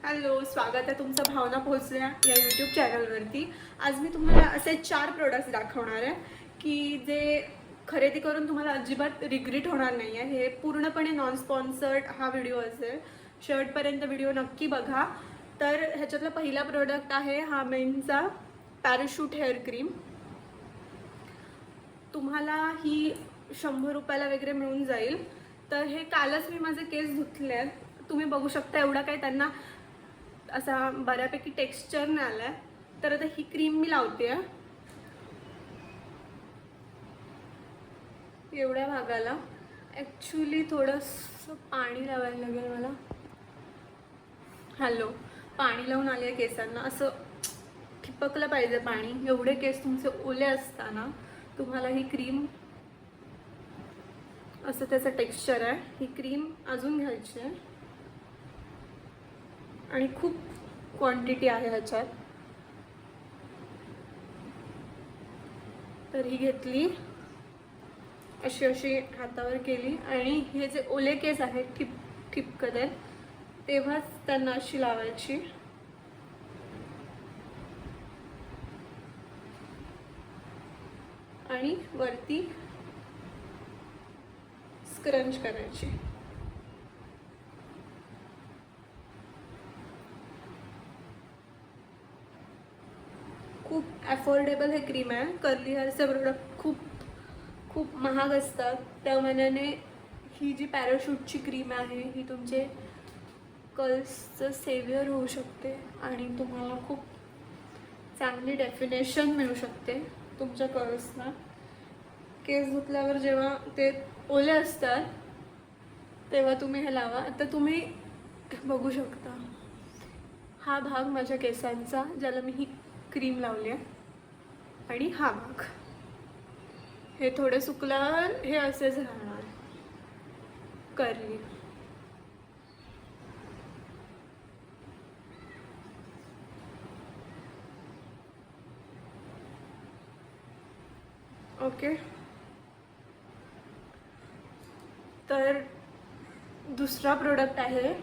Hello, स्वागत आहे तुमचं भावना पोहोचल्या या यूट्यूब चॅनलवरती. आज मी तुम्हाला असे 4 प्रोडक्ट्स दाखवणार आहे की जे खरेदी करून तुम्हाला अजिबात रिग्रेट होणार नाही आहे. हे पूर्णपणे नॉन स्पॉन्सर्ड हा व्हिडिओ असेल. शेवटपर्यंत व्हिडिओ नक्की बघा. तर ह्याच्यातला पहिला प्रोडक्ट आहे हा मेनचा पॅराशूट हेअर क्रीम. तुम्हाला ही 100 रुपयाला वगैरे मिळून जाईल. तर हे कालच मी माझे केस धुतले आहेत. तुम्ही बघू शकता एवढा काही त्यांना असा बऱ्यापैकी टेक्स्चर नाही आलाय. तर आता ही क्रीम मी लावते एवढ्या भागाला. ॲक्च्युली थोडंसं पाणी लावायला लागेल मला. हॅलो, पाणी लावून आले केसांना. असं ठिपकलं पाहिजे पाणी. एवढे केस तुमचे ओले असताना तुम्हाला ही क्रीम असं त्याचं टेक्स्चर आहे. ही क्रीम अजून घ्यायची आहे आणि खूप क्वांटिटी आहे ह्याच्यात. तर ही घेतली, अशी अशी हातावर केली आणि हे जे ओले केस आहेत ठिपकत आहेत तेव्हाच त्यांना अशी लावायची. आणि वरती स्क्रंच करायची. खूप अफोर्डेबल हे क्रीम आहे. कर्ली हेअरचे प्रोडक्ट खूप खूप महाग असतात. त्या मानाने ही जी पॅराशूटची क्रीम आहे ही तुमचे कर्ल्सचं सेव्हिअर होऊ शकते आणि तुम्हाला खूप चांगली डेफिनेशन मिळू शकते तुमच्या कर्ल्सना. केस धुतल्यावर जेव्हा ते ओले असतात तेव्हा तुम्ही हे लावा. आता तुम्ही बघू शकता हा भाग माझ्या केसांचा ज्याला मी ही क्रीम लावली आहे आणि हा भाग. हे थोडे सुकल्यावर हे असेच राहणार कर्ली. ओके, तर दुसरा प्रोडक्ट आहे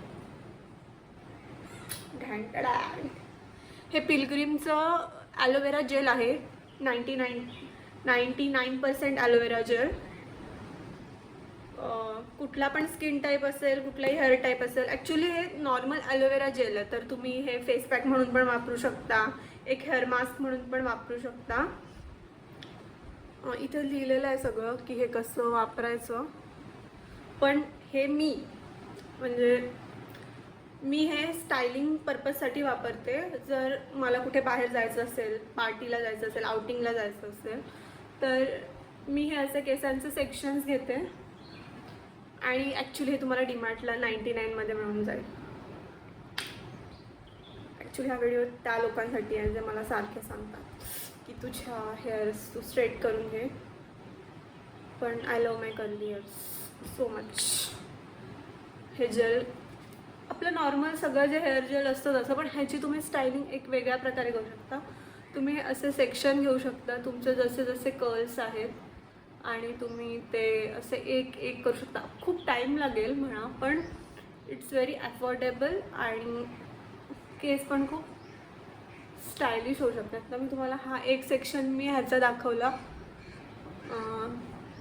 हे पिलग्रीमचं ॲलोवेरा जेल आहे. 99% ॲलोवेरा जेल. कुठला पण स्किन टाईप असेल, कुठलाही हेअर टाईप असेल. ॲक्च्युली हे नॉर्मल ॲलोवेरा जेल आहे. तर तुम्ही हे फेस पॅक म्हणून पण वापरू शकता, एक हेअर मास्क म्हणून पण वापरू शकता. इथं लिहिलेलं आहे सगळं की हे कसं वापरायचं. पण हे म्हणजे मी हे स्टायलिंग पर्पजसाठी वापरते. जर मला कुठे बाहेर जायचं असेल, पार्टीला जायचं असेल, आउटिंगला जायचं असेल तर मी हे असे केसांचे सेक्शन्स घेते आणि ॲक्च्युली हे तुम्हाला डीमार्टला 99मध्ये मिळून जाईल. ॲक्च्युली हा व्हिडिओ त्या लोकांसाठी आहे जे मला सारखे सांगतात की तुझ्या हेअर्स तू स्ट्रेट करून घे. पण I love my curly hairs so much. हे जेल आपलं नॉर्मल सगळं जे हेअर जेल असतं तसं, पण ह्याची तुम्ही स्टायलिंग एक वेगळ्या प्रकारे करू शकता. तुम्ही असे सेक्शन घेऊ शकता तुमचे जसे जसे कर्ल्स आहेत आणि तुम्ही ते असे एक एक करू शकता. खूप टाईम लागेल म्हणा, पण इट्स व्हेरी अफोर्डेबल आणि केस पण खूप स्टायलिश होऊ शकतात. तर मी तुम्हाला हा एक सेक्शन मी ह्याचा दाखवला,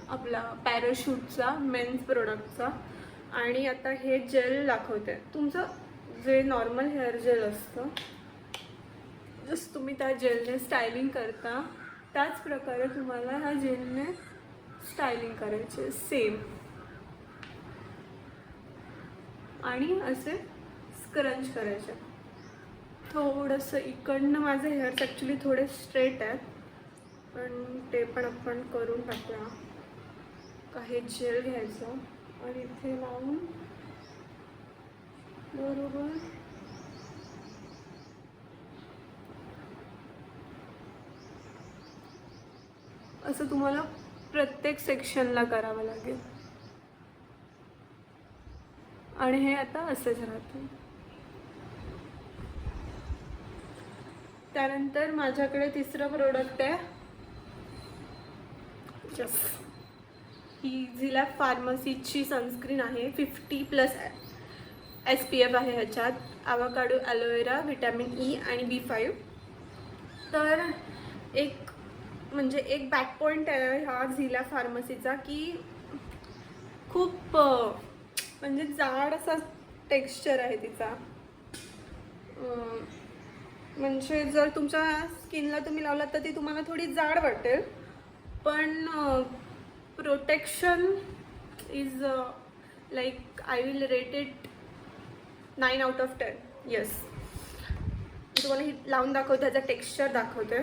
आपला पॅराशूटचा मेन्स प्रोडक्टचा. आणि आता हे जेल दाखवते. तुमचं जे नॉर्मल हेअर जेल असतं, जसं तुम्ही त्या जेलने स्टायलिंग करता त्याच प्रकारे तुम्हाला ह्या जेलने स्टायलिंग करायचे सेम. आणि असे स्क्रंच करायचे. थोडंसं इकडनं माझे हेअर्स ॲक्च्युली थोडे स्ट्रेट आहेत, पण ते पण आपण करून टाकूया. काही जेल घ्यायचं आणि इथे लावून बरोबर असं तुम्हाला प्रत्येक सेक्शनला करावं लागेल. आणि हे आता असेच राहते. त्यानंतर माझ्याकडे तिसरं प्रोडक्ट आहे जस्ट. ही झिलॅप फार्मसीची सनस्क्रीन आहे. 50+ SPF आहे ह्याच्यात, ॲव्होकाडो, ॲलोवेरा, व्हिटॅमिन ई आणि B5. तर एक म्हणजे एक बॅक पॉईंट आहे ह्या झिला फार्मसीचा की खूप म्हणजे जाड असा टेक्स्चर आहे तिचा. म्हणजे जर तुमच्या स्किनला तुम्ही लावलात तर ती तुम्हाला थोडी जाड वाटेल, पण protection is like I will rate it 9 out of 10. Yes, मी तुम्हाला ही लावून दाखवते, ह्याचा टेक्स्चर दाखवते.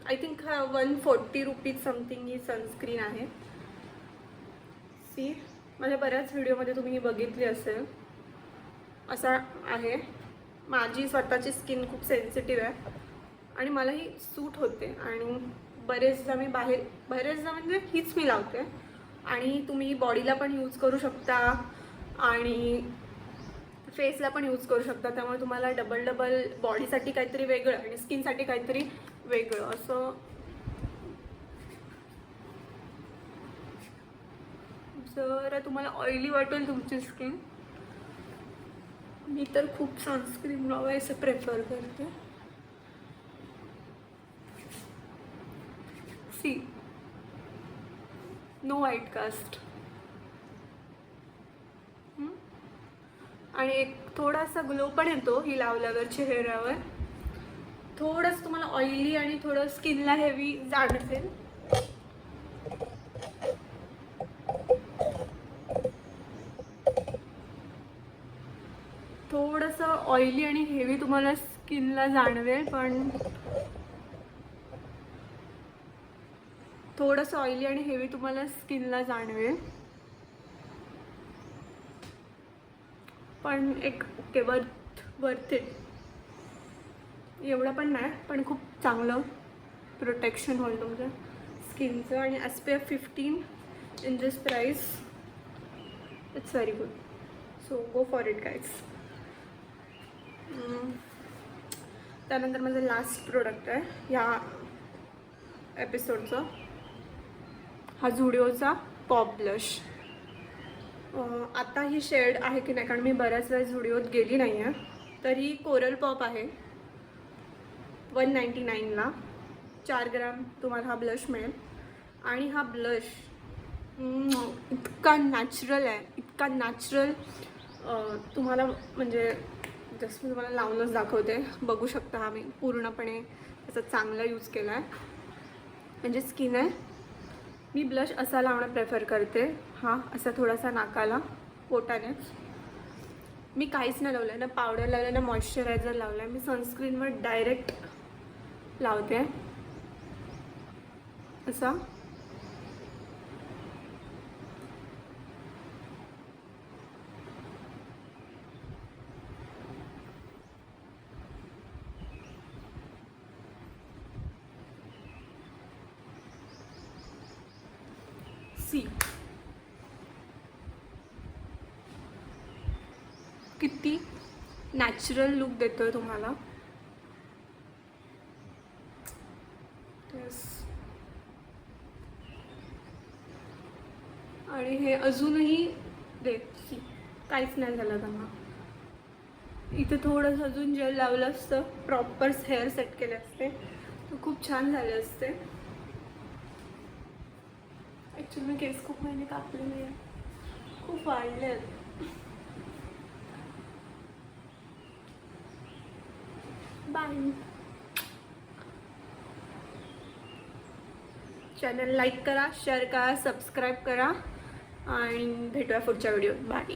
आय थिंक 140 रुपीज समथिंग ही सनस्क्रीन आहे. सी, माझ्या बऱ्याच व्हिडिओमध्ये तुम्ही ही बघितली असेल. असा आहे. माझी स्वतःची स्किन खूप सेन्सिटिव्ह आहे आणि मला ही सूट होते आणि बरेचदा मी बरेचदा म्हणजे हीच मी लावते. आणि तुम्ही बॉडीला पण यूज करू शकता आणि फेसला पण यूज करू शकता. त्यामुळे तुम्हाला डबल बॉडीसाठी काहीतरी वेगळं आणि स्किनसाठी काहीतरी वेगळं असं. जर तुम्हाला ऑइली वाटेल तुमची स्किन, मी तर खूप सनस्क्रीन लावायचं प्रेफर करते. See, no white cast. आणि एक थोडासा ग्लो पण येतो ही लावल्यावर चेहऱ्यावर. थोडंसं तुम्हाला ऑइली आणि थोडं स्किनला हेवी जाणवेल. थोडंसं ऑइली आणि हेवी तुम्हाला स्किनला जाणवेल, पण थोडंसं ऑइली आणि हेवी तुम्हाला स्किनला जाणवेल, पण एक ओके, वर्थ इट. एवढं पण नाही, पण खूप चांगलं प्रोटेक्शन होईल तुमच्या स्किनचं. आणि SPF 15 in this price, it's very good. So go for it guys. त्यानंतर माझं लास्ट प्रोडक्ट आहे ह्या एपिसोडचा, हा झुडिओचा पॉप ब्लश. आता ही शेड आहे की नाही, कारण मी बऱ्याच वेळा झुडिओत गेली नाही आहे. तर ही कोरल पॉप आहे. 199ला 4 ग्राम तुम्हाला हा ब्लश मिळेल. आणि हा ब्लश इतका नॅचरल आहे, इतका नॅचरल. तुम्हाला म्हणजे जस्ट मी तुम्हाला लावूनच दाखवते, बघू शकता. हा मी पूर्णपणे त्याचा चांगला यूज केला आहे. म्हणजे स्किन आहे, मी ब्लश असा लावणं प्रेफर करते. हा असा थोडासा नाकाला, पोटानेच. मी काहीच नाही लावलं आहे, ना पावडर लावलं ना मॉइश्चरायझर लावलं आहे. मी सनस्क्रीनवर डायरेक्ट लावते असा. सी, किती नॅचरल लुक देतोय तुम्हाला. आणि हे अजूनही सी, काहीच नाही झालं त्यांना. इथे थोडंसं अजून जेल लावलं असतं, प्रॉपर हेअर सेट केले असते तर खूप छान झाले असते. ॲक्च्युली मी केस खूप महिने कापलेले आहे, खूप वाढले आहेत. बाय. चॅनल लाईक करा, शेअर करा, सबस्क्राईब करा आणि भेटूया पुढच्या व्हिडिओत. बाय.